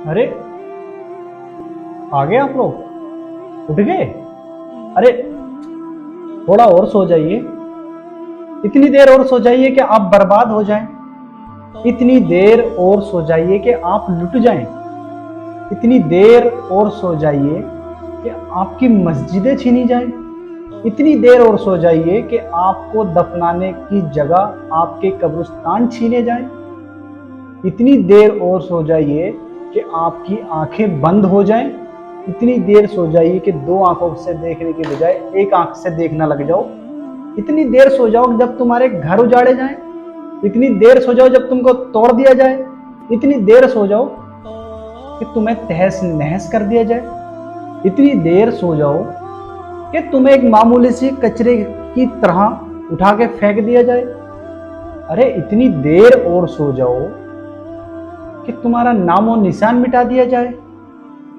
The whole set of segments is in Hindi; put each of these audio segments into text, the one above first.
अरे, आ गए आप लोग? उठ गए? अरे, थोड़ा और सो जाइए। इतनी देर और सो जाइए कि आप बर्बाद हो जाएं। इतनी देर और सो जाइए कि आप लुट जाएं। इतनी देर और सो जाइए कि आपकी मस्जिदें छीनी जाएं। इतनी देर और सो जाइए कि आपको दफनाने की जगह आपके कब्रिस्तान छीने जाएं। इतनी देर और सो जाइए कि आपकी आंखें बंद हो जाएं। इतनी देर सो जाइए कि दो आंखों से देखने की बजाय एक आंख से देखना लग जाओ। इतनी देर सो जाओ जब तुम्हारे घर उजाड़े जाएं। इतनी देर सो जाओ जब तुमको तोड़ दिया जाए। इतनी देर सो जाओ कि तुम्हें तहस नहस कर दिया जाए। इतनी देर सो जाओ कि तुम्हें एक मामूली सी कचरे की तरह उठा के फेंक दिया जाए। अरे, इतनी देर और सो जाओ कि तुम्हारा नामो निशान मिटा दिया जाए।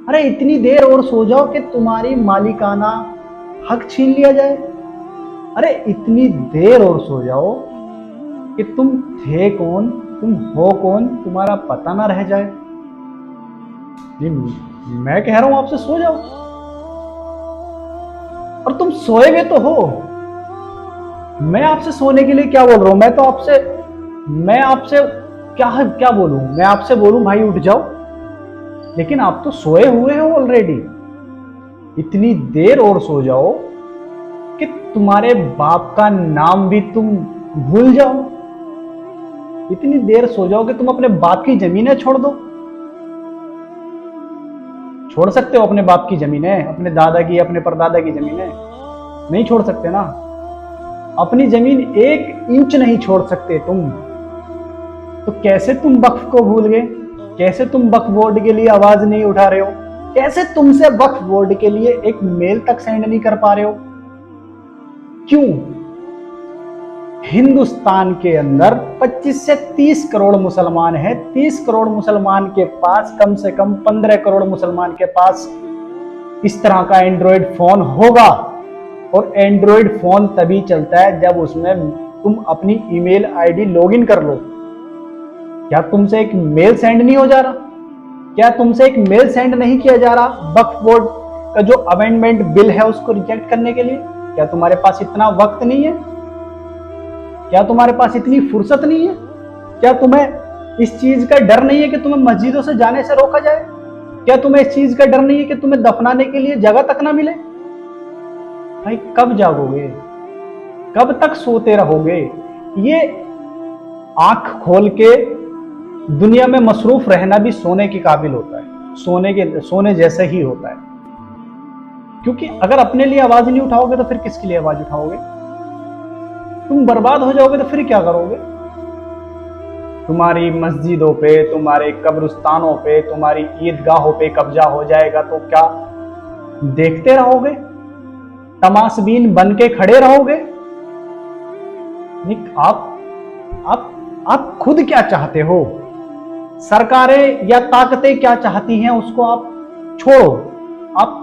अरे, इतनी देर और सो जाओ कि तुम्हारी मालिकाना हक छीन लिया जाए। अरे, इतनी देर और सो जाओ कि तुम थे कौन, तुम हो कौन, तुम्हारा पता ना रह जाए। जी, मैं कह रहा हूं आपसे सो जाओ, और तुम सोएगे तो हो। मैं आपसे सोने के लिए क्या बोल रहा हूं? मैं आपसे क्या क्या बोलूं? मैं आपसे बोलूं भाई उठ जाओ, लेकिन आप तो सोए हुए हो ऑलरेडी। इतनी देर और सो जाओ कि तुम्हारे बाप का नाम भी तुम भूल जाओ। इतनी देर सो जाओ कि तुम अपने बाप की जमीनें छोड़ दो। छोड़ सकते हो अपने बाप की जमीनें, अपने दादा की, अपने परदादा की जमीनें? नहीं छोड़ सकते ना। अपनी जमीन 1 इंच नहीं छोड़ सकते तुम। तो कैसे तुम वक्फ को भूल गए? कैसे तुम वक्फ बोर्ड के लिए आवाज नहीं उठा रहे हो? कैसे तुमसे वक्फ बोर्ड के लिए एक मेल तक सेंड नहीं कर पा रहे हो? क्यों? हिंदुस्तान के अंदर 25 से 30 करोड़ मुसलमान हैं। 30 करोड़ मुसलमान के पास कम से कम 15 करोड़ मुसलमान के पास इस तरह का एंड्रॉयड फोन होगा। और एंड्रॉयड फोन तभी चलता है जब उसमें तुम अपनी ईमेल आईडी लॉगिन कर लो। क्या तुमसे एक मेल सेंड नहीं हो जा रहा? क्या तुमसे एक मेल सेंड नहीं किया जा रहा वक्फ बोर्ड का जो अमेंडमेंट बिल है उसको रिजेक्ट करने के लिए? क्या तुम्हारे पास इतना वक्त नहीं है? क्या तुम्हारे पास इतनी फुर्सत नहीं है? क्या तुम्हें इस चीज का डर नहीं है कि तुम्हें मस्जिदों से जाने से रोका जाए? क्या तुम्हें इस चीज का डर नहीं है कि तुम्हें दफनाने के लिए जगह तक ना मिले? भाई, कब जागोगे? कब तक सोते रहोगे? ये आंख खोल के दुनिया में मसरूफ रहना भी सोने के काबिल होता है। सोने जैसे ही होता है। क्योंकि अगर अपने लिए आवाज नहीं उठाओगे तो फिर किसके लिए आवाज उठाओगे? तुम बर्बाद हो जाओगे तो फिर क्या करोगे? तुम्हारी मस्जिदों पे, तुम्हारे कब्रिस्तानों पे, तुम्हारी ईदगाहों पे कब्जा हो जाएगा तो क्या देखते रहोगे? तमाशबीन बन के खड़े रहोगे? आप खुद क्या चाहते हो? सरकारें या ताकतें क्या चाहती हैं उसको आप छोड़ो। आप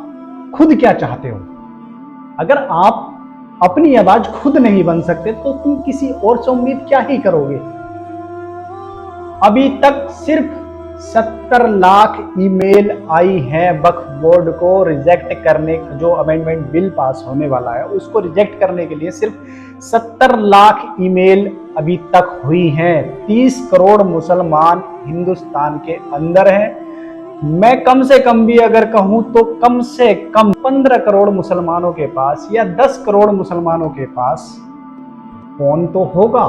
खुद क्या चाहते हो? अगर आप अपनी आवाज खुद नहीं बन सकते तो तुम किसी और से उम्मीद क्या ही करोगे? अभी तक सिर्फ 70 लाख ईमेल आई है वक्फ बोर्ड को रिजेक्ट करने, जो अमेंडमेंट बिल पास होने वाला है उसको रिजेक्ट करने के लिए सिर्फ 70 लाख ईमेल अभी तक हुई हैं। 30 करोड़ मुसलमान हिंदुस्तान के अंदर हैं। मैं कम से कम भी अगर कहूं तो कम से कम 15 करोड़ मुसलमानों के पास या 10 करोड़ मुसलमानों के पास फोन तो होगा।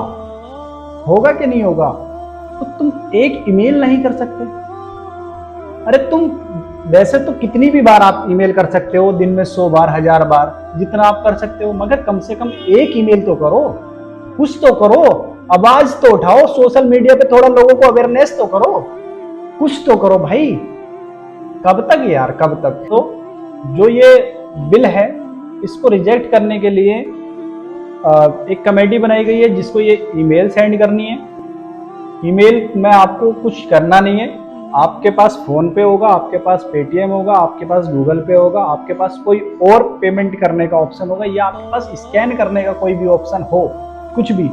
होगा कि नहीं होगा? तो तुम एक ईमेल नहीं कर सकते? अरे, तुम वैसे तो कितनी भी बार आप ईमेल कर सकते हो, दिन में 100 बार, 1000 बार, जितना आप कर सकते हो, मगर कम से कम एक ईमेल तो करो। कुछ तो करो, आवाज तो उठाओ, सोशल मीडिया पे थोड़ा लोगों को अवेयरनेस तो करो। कुछ तो करो भाई। कब तक यार, कब तक? तो जो ये बिल है इसको रिजेक्ट करने के लिए एक कमेटी बनाई गई है जिसको ये ईमेल सेंड करनी है। ईमेल में आपको कुछ करना नहीं है। आपके पास फोन पे होगा, आपके पास पेटीएम होगा, आपके पास गूगल पे होगा, आपके पास कोई और पेमेंट करने का ऑप्शन होगा, या आपके पास स्कैन करने का कोई भी ऑप्शन हो, कुछ भी,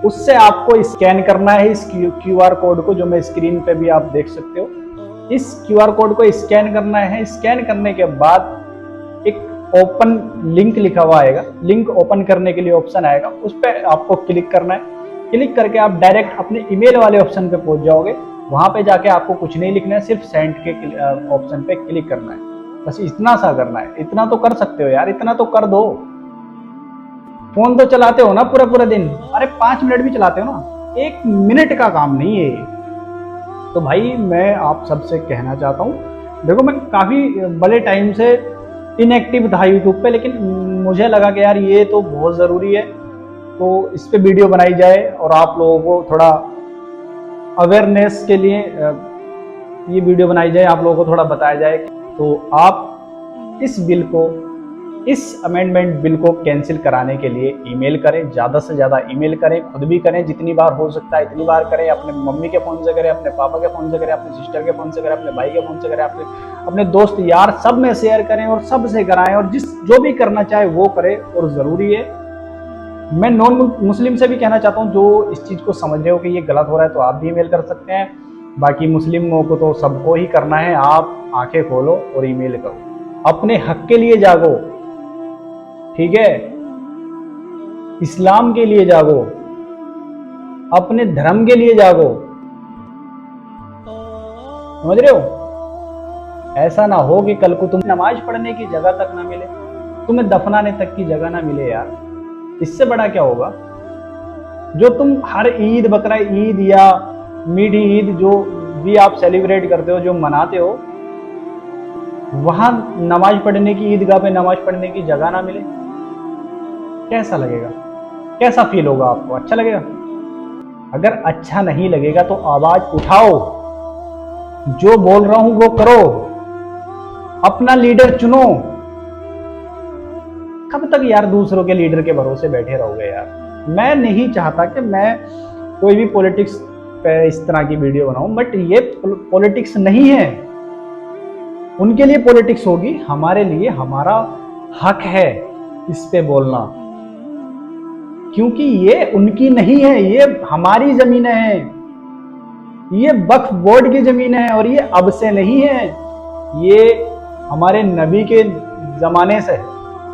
उससे आपको स्कैन करना है इस क्यूआर कोड को, जो मैं स्क्रीन पे भी आप देख सकते हो। इस क्यूआर कोड को स्कैन करना है। स्कैन करने के बाद एक ओपन लिंक लिखा हुआ आएगा, लिंक ओपन करने के लिए ऑप्शन आएगा, उस पर आपको क्लिक करना है। क्लिक करके आप डायरेक्ट अपने ईमेल वाले ऑप्शन पे पहुंच जाओगे। वहां पे जाके आपको कुछ नहीं लिखना है, सिर्फ सेंड के ऑप्शन पे क्लिक करना है। बस इतना सा करना है। इतना तो कर सकते हो यार, इतना तो कर दो। फोन तो चलाते हो ना पूरा पूरा दिन, अरे 5 मिनट भी चलाते हो ना, 1 मिनट का काम नहीं है। तो भाई मैं आप सबसे कहना चाहता हूँ, देखो मैं काफी बड़े टाइम से इनएक्टिव था यूट्यूब पे, लेकिन मुझे लगा कि यार ये तो बहुत जरूरी है, तो इस पे वीडियो बनाई जाए और आप लोगों को थोड़ा अवेयरनेस के लिए ये वीडियो बनाई जाए, आप लोगों को थोड़ा बताया जाए। तो आप इस बिल को, इस अमेंडमेंट बिल को कैंसिल कराने के लिए ईमेल करें, ज़्यादा से ज़्यादा ईमेल करें, खुद भी करें, जितनी बार हो सकता है इतनी बार करें। अपने मम्मी के फ़ोन से करें, अपने पापा के फ़ोन से करें, अपने सिस्टर के फ़ोन से करें, अपने भाई के फ़ोन से करें, अपने दोस्त यार सब में शेयर करें और सब से कराएं, और जो भी करना चाहे वो करे। और ज़रूरी है, मैं नॉन मुस्लिम से भी कहना चाहता हूँ, जो इस चीज़ को समझ रहे हो कि ये गलत हो रहा है, तो आप भी ईमेल कर सकते हैं। बाकी मुस्लिमों को तो सबको ही करना है। आप आंखें खोलो और ईमेल करो, अपने हक के लिए जागो, ठीक है, इस्लाम के लिए जागो, अपने धर्म के लिए जागो, समझ रहे हो। ऐसा ना हो कि कल को तुम्हें नमाज पढ़ने की जगह तक ना मिले, तुम्हें दफनाने तक की जगह ना मिले यार। इससे बड़ा क्या होगा। जो तुम हर ईद, बकरा ईद या मीठी ईद जो भी आप सेलिब्रेट करते हो, जो मनाते हो, वहां नमाज पढ़ने की, ईदगाह पे नमाज पढ़ने की जगह ना मिले, कैसा लगेगा, कैसा फील होगा आपको? अच्छा लगेगा? अगर अच्छा नहीं लगेगा तो आवाज उठाओ, जो बोल रहा हूं वो करो, अपना लीडर चुनो। कब तक यार दूसरों के लीडर के भरोसे बैठे रहोगे यार। मैं नहीं चाहता कि मैं कोई भी पॉलिटिक्स पे इस तरह की वीडियो बनाऊं, बट ये पॉलिटिक्स नहीं है। उनके लिए पॉलिटिक्स होगी, हमारे लिए हमारा हक है इस पे बोलना, क्योंकि ये उनकी नहीं है, ये हमारी जमीनें हैं, ये वक्फ बोर्ड की जमीन है। और ये अब से नहीं है, ये हमारे नबी के जमाने से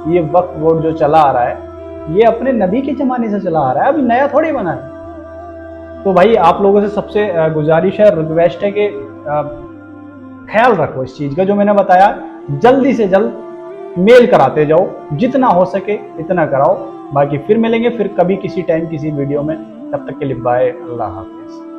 ये वक्फ बोर्ड जो चला आ रहा है, ये अपने नबी के जमाने से चला आ रहा है, अभी नया थोड़ी बना है। तो भाई आप लोगों से सबसे गुजारिश है, रिक्वेस्ट है कि ख्याल रखो इस चीज का, जो मैंने बताया जल्दी से जल्द मेल कराते जाओ, जितना हो सके इतना कराओ। बाकी फिर मिलेंगे फिर कभी किसी टाइम किसी वीडियो में, तब तक के लिए बाय, अल्लाह हाफिज।